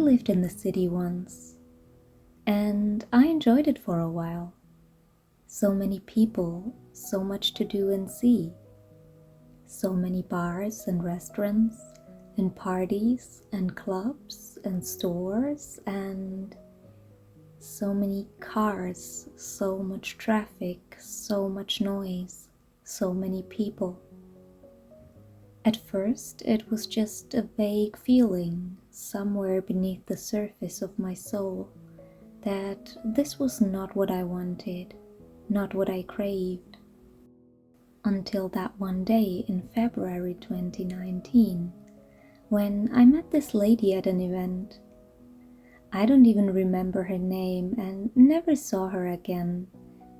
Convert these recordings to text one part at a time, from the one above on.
lived in the city once, and I enjoyed it for a while. So many people, so much to do and see. So many bars and restaurants, and parties and clubs and stores, and so many cars, so much traffic, so much noise, so many people. At first, it was just a vague feeling somewhere beneath the surface of my soul that this was not what I wanted, not what I craved. Until that one day in February 2019, when I met this lady at an event. I don't even remember her name and never saw her again,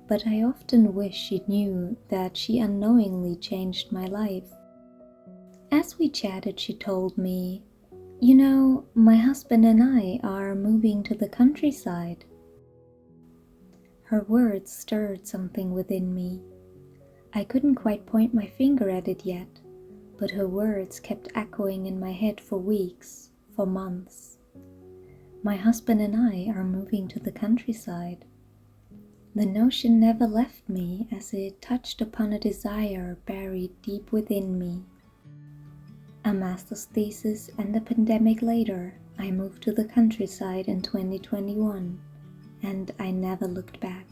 but I often wish she knew that she unknowingly changed my life. As we chatted, she told me, "You know, my husband and I are moving to the countryside." Her words stirred something within me. I couldn't quite point my finger at it yet, but her words kept echoing in my head for weeks, for months. My husband and I are moving to the countryside. The notion never left me as it touched upon a desire buried deep within me. A master's thesis and a pandemic later, I moved to the countryside in 2021, and I never looked back.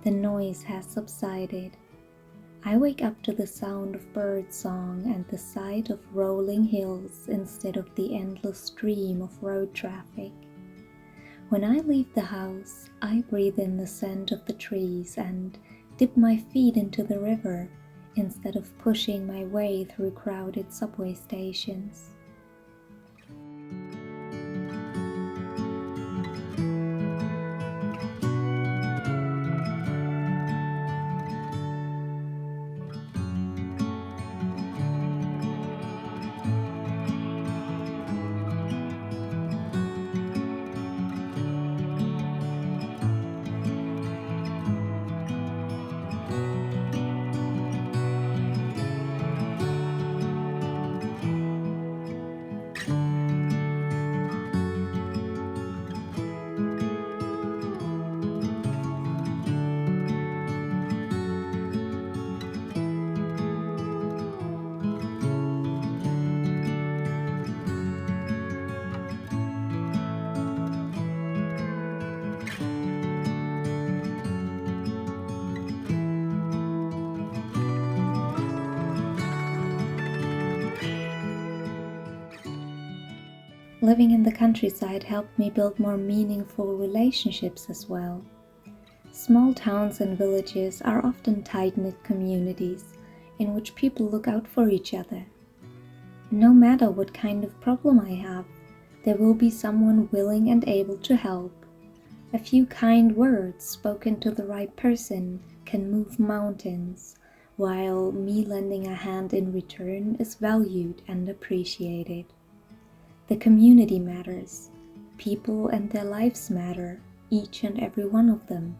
The noise has subsided. I wake up to the sound of birdsong and the sight of rolling hills instead of the endless stream of road traffic. When I leave the house, I breathe in the scent of the trees and dip my feet into the river instead of pushing my way through crowded subway stations. Living in the countryside helped me build more meaningful relationships as well. Small towns and villages are often tight-knit communities in which people look out for each other. No matter what kind of problem I have, there will be someone willing and able to help. A few kind words spoken to the right person can move mountains, while me lending a hand in return is valued and appreciated. The community matters. People and their lives matter, each and every one of them.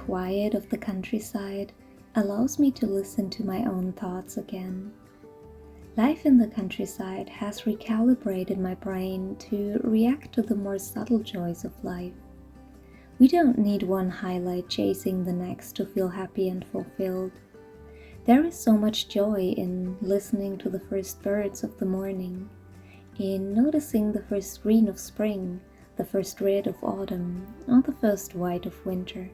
quiet of the countryside allows me to listen to my own thoughts again. Life in the countryside has recalibrated my brain to react to the more subtle joys of life. We don't need one highlight chasing the next to feel happy and fulfilled. There is so much joy in listening to the first birds of the morning, in noticing the first green of spring, the first red of autumn, or the first white of winter.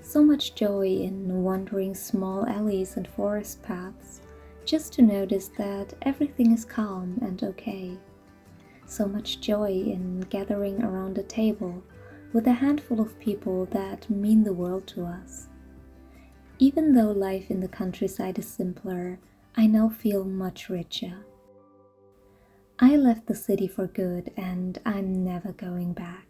So much joy in wandering small alleys and forest paths, just to notice that everything is calm and okay. So much joy in gathering around a table with a handful of people that mean the world to us. Even though life in the countryside is simpler, I now feel much richer. I left the city for good and I'm never going back.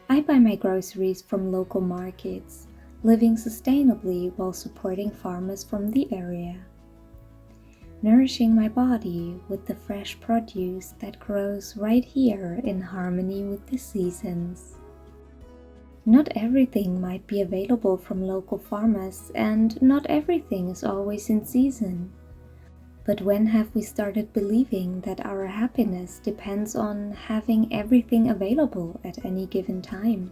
I buy my groceries from local markets, living sustainably while supporting farmers from the area. Nourishing my body with the fresh produce that grows right here in harmony with the seasons. Not everything might be available from local farmers, and not everything is always in season. But when have we started believing that our happiness depends on having everything available at any given time?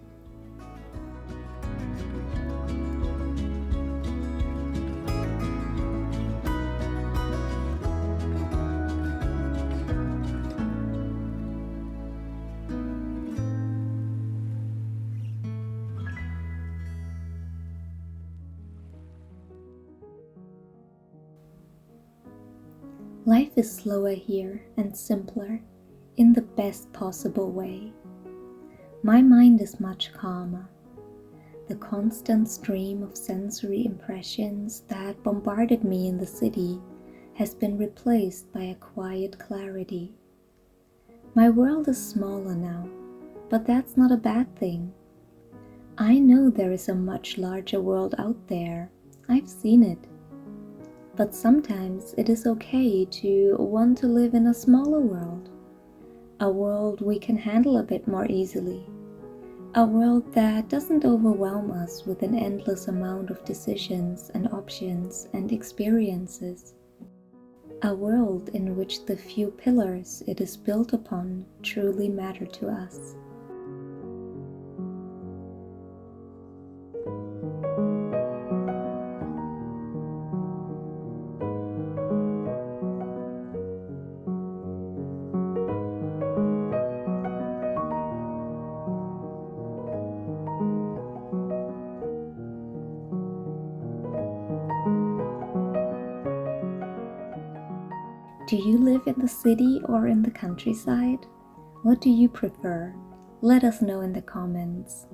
Life is slower here and simpler, in the best possible way. My mind is much calmer. The constant stream of sensory impressions that bombarded me in the city has been replaced by a quiet clarity. My world is smaller now, but that's not a bad thing. I know there is a much larger world out there. I've seen it. But sometimes it is okay to want to live in a smaller world, a world we can handle a bit more easily, a world that doesn't overwhelm us with an endless amount of decisions and options and experiences. a world in which the few pillars it is built upon truly matter to us. Do you live in the city or in the countryside? What do you prefer? Let us know in the comments.